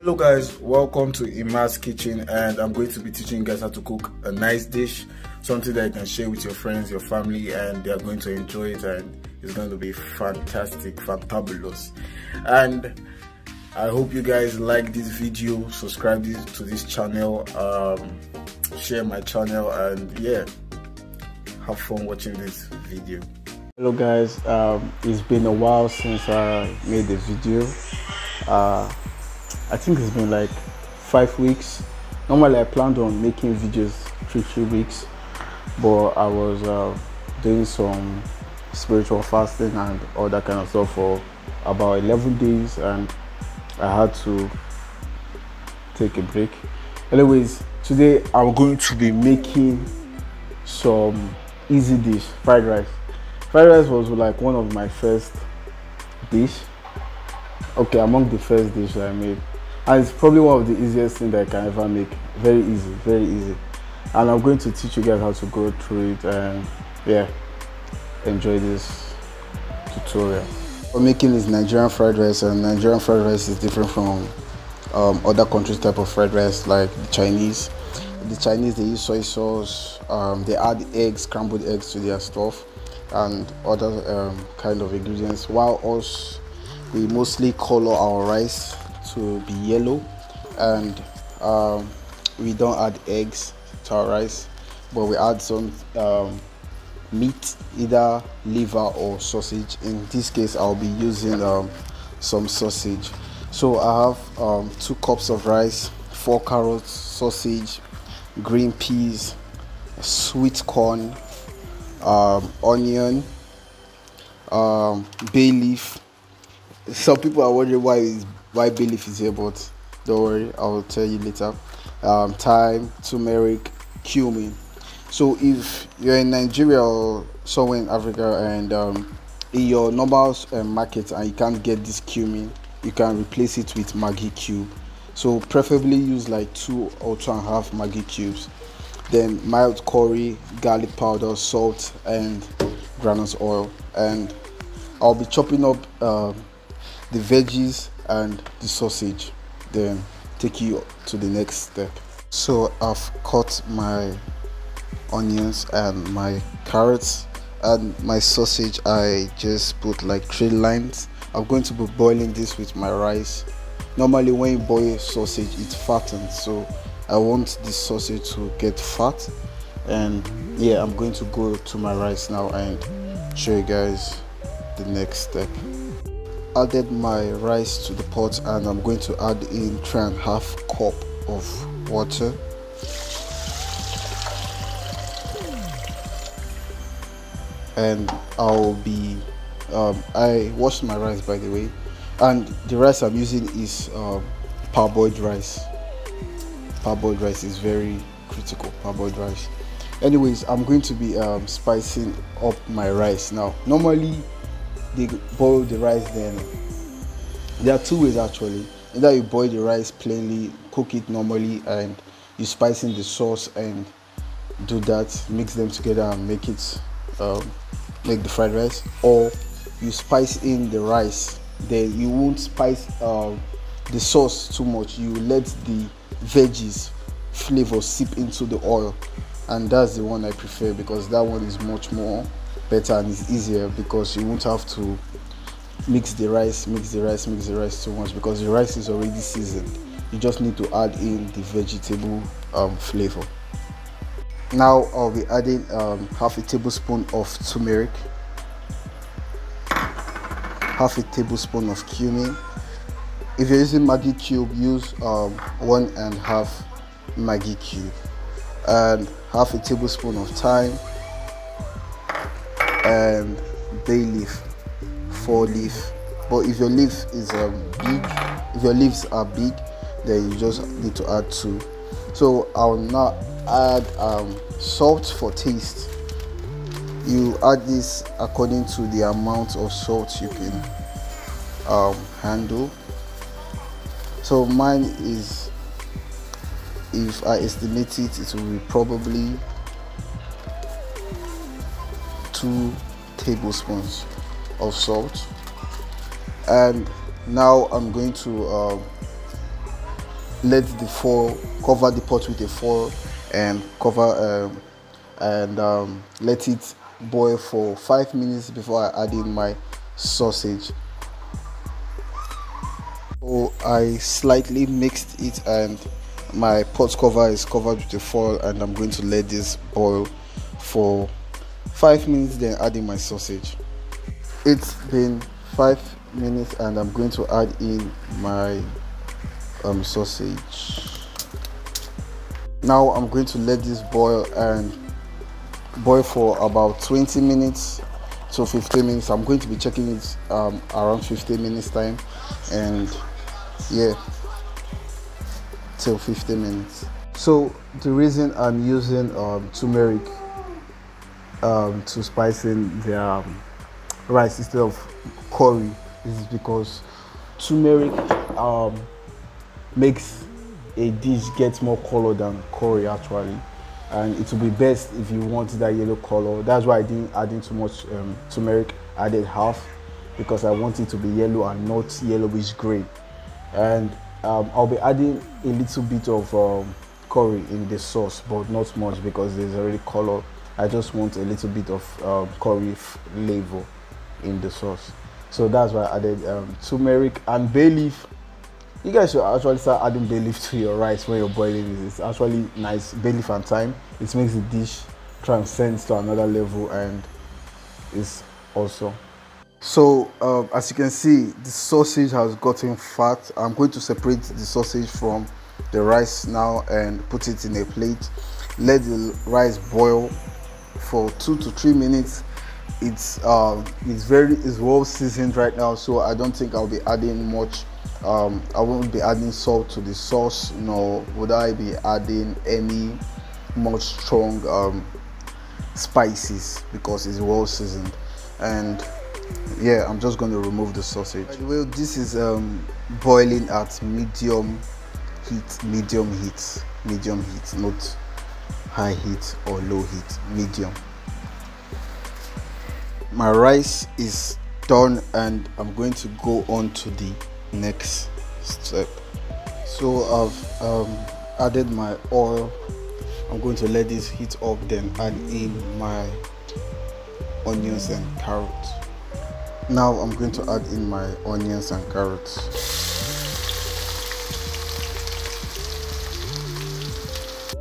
Hello guys, welcome to Emma's Kitchen, and I'm going to be teaching you guys how to cook a nice dish, something that you can share with your friends, your family, and they are going to enjoy it, and it's going to be fantastic, fantabulous. And I hope you guys like this video, subscribe to this channel, share my channel, and yeah, have fun watching this video. Hello guys, it's been a while since I made the video. I think it's been like 5 weeks. Normally I planned on making videos 3 weeks, but I was doing some spiritual fasting and all that kind of stuff for about 11 days, and I had to take a break. Anyways, today I'm going to be making some easy dish, fried rice. Fried rice was like one of my first dish, among the first dish that I made, and it's probably one of the easiest things that I can ever make. Very easy, and I'm going to teach you guys how to go through it, and yeah, enjoy this tutorial. What we're making is Nigerian fried rice, and Nigerian fried rice is different from other countries' type of fried rice, like the Chinese. The Chinese, they use soy sauce, they add eggs, scrambled eggs to their stuff, and other kind of ingredients, while us, we mostly color our rice to be yellow, and we don't add eggs to our rice, but we add some meat, either liver or sausage. In this case I'll be using some sausage. So I have 2 cups of rice, 4 carrots, sausage, green peas, sweet corn, onion, bay leaf. Some people are wondering why bay leaf is here, but don't worry, I will tell you later. Thyme, turmeric, cumin. So if you're in Nigeria or somewhere in Africa, and in your normal market, and you can't get this cumin, you can replace it with maggi cube. So preferably use like 2 or 2.5 maggi cubes. Then mild curry, garlic powder, salt, and groundnut oil. And I'll be chopping up the veggies and the sausage, then take you to the next step. So I've cut my onions and my carrots, and my sausage I just put like 3 lines. I'm going to be boiling this with my rice. Normally when you boil sausage, it fattens, so I want this sausage to get fat. And yeah, I'm going to go to my rice now and show you guys the next step. Added my rice to the pot, and I'm going to add in 3.5 cup of water. And I'll be I washed my rice, by the way, and the rice I'm using is parboiled rice. Parboiled rice is very critical, parboiled rice. Anyways, I'm going to be spicing up my rice now. Normally they boil the rice, then there are 2 ways actually. Either you boil the rice plainly, cook it normally, and you spice in the sauce and do that, mix them together and make it make the fried rice, or you spice in the rice, then you won't spice the sauce too much, you let the veggies flavor seep into the oil, and that's the one I prefer, because that one is much more better and it's easier, because you won't have to mix the rice too much, because the rice is already seasoned. You just need to add in the vegetable flavor. Now I'll be adding half a tablespoon of turmeric, half a tablespoon of cumin. If you're using maggi cube, use 1.5 maggi cube, and half a tablespoon of thyme, and bay leaf, 4 leaf. But if your leaf is big, if your leaves are big, then you just need to add 2. So I'll now add salt for taste. You add this according to the amount of salt you can handle. So mine is, if I estimate it, it will be probably 2 tablespoons of salt. And now I'm going to let the foil, cover the pot with a foil and cover let it boil for 5 minutes before I add in my sausage. So I slightly mixed it and my pot cover is covered with a foil, and I'm going to let this boil for 5 minutes, then add in my sausage. It's been 5 minutes and I'm going to add in my sausage. Now I'm going to let this boil for about 20 minutes to 15 minutes. I'm going to be checking it around 15 minutes time, and yeah, till 15 minutes. So the reason I'm using turmeric to spice in the rice instead of curry is because turmeric makes a dish get more color than curry actually, and it will be best if you want that yellow color. That's why I didn't add in too much turmeric. I added half because I want it to be yellow and not yellowish grey. And I'll be adding a little bit of curry in the sauce, but not much because there's already color. I just want a little bit of curry flavor in the sauce, so that's why I added turmeric and bay leaf. You guys should actually start adding bay leaf to your rice when you're boiling it. It's actually nice. Bay leaf and thyme, it makes the dish transcend to another level, and it's awesome. So as you can see, the sausage has gotten fat. I'm going to separate the sausage from the rice now and put it in a plate. Let the rice boil for 2 to 3 minutes. It's well seasoned right now, so I don't think I'll be adding much. I won't be adding salt to the sauce, nor would I be adding any much strong spices because it's well seasoned. And yeah, I'm just going to remove the sausage. By the way, this is boiling at medium heat, not high heat or low heat, medium. My rice is done and I'm going to go on to the next step. So I've added my oil. I'm going to let this heat up, then add in my onions and carrots. Now I'm going to add in my onions and carrots.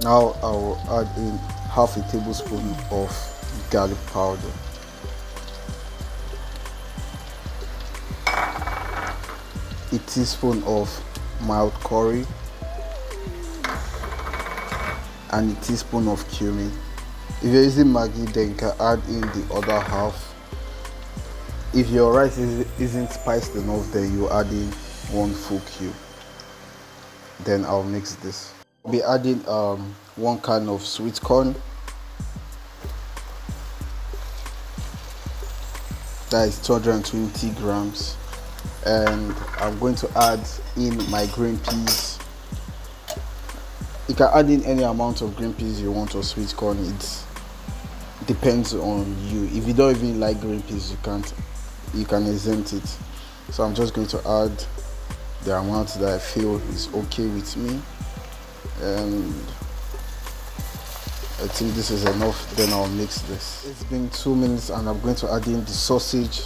Now I will add in half a tablespoon of garlic powder. A teaspoon of mild curry and a teaspoon of cumin. If you're using maggi, then you can add in the other half. If your rice isn't spiced enough, then you add in 1 full cube. Then I'll mix this. I'll be adding 1 can of sweet corn. That is 220 grams. And I'm going to add in my green peas. You can add in any amount of green peas you want or sweet corn. It depends on you. If you don't even like green peas, you can exempt it. So I'm just going to add the amount that I feel is okay with me, and I think this is enough. Then I'll mix this. It's been 2 minutes and I'm going to add in the sausage.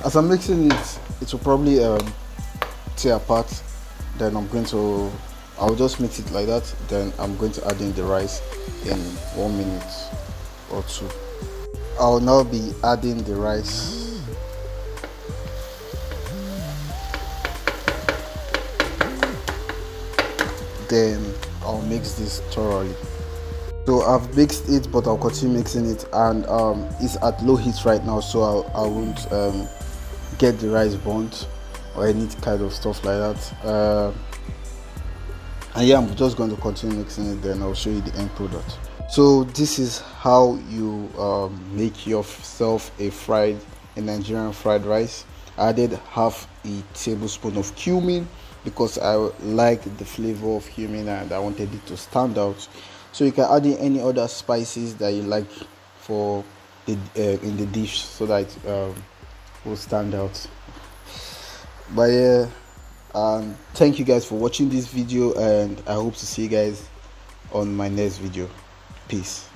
As I'm mixing it, it will probably tear apart. Then I'll just mix it like that. Then I'm going to add in the rice in 1 minute or 2. I'll now be adding the rice. Then I'll mix this thoroughly. So I've mixed it, but I'll continue mixing it, and it's at low heat right now, so I won't get the rice burnt or any kind of stuff like that. And yeah, I'm just going to continue mixing it, then I'll show you the end product. So this is how you make yourself a Nigerian fried rice. I added half a tablespoon of cumin because I like the flavor of cumin and I wanted it to stand out. So you can add in any other spices that you like for the in the dish so that it will stand out. But yeah, And thank you guys for watching this video, and I hope to see you guys on my next video. Peace.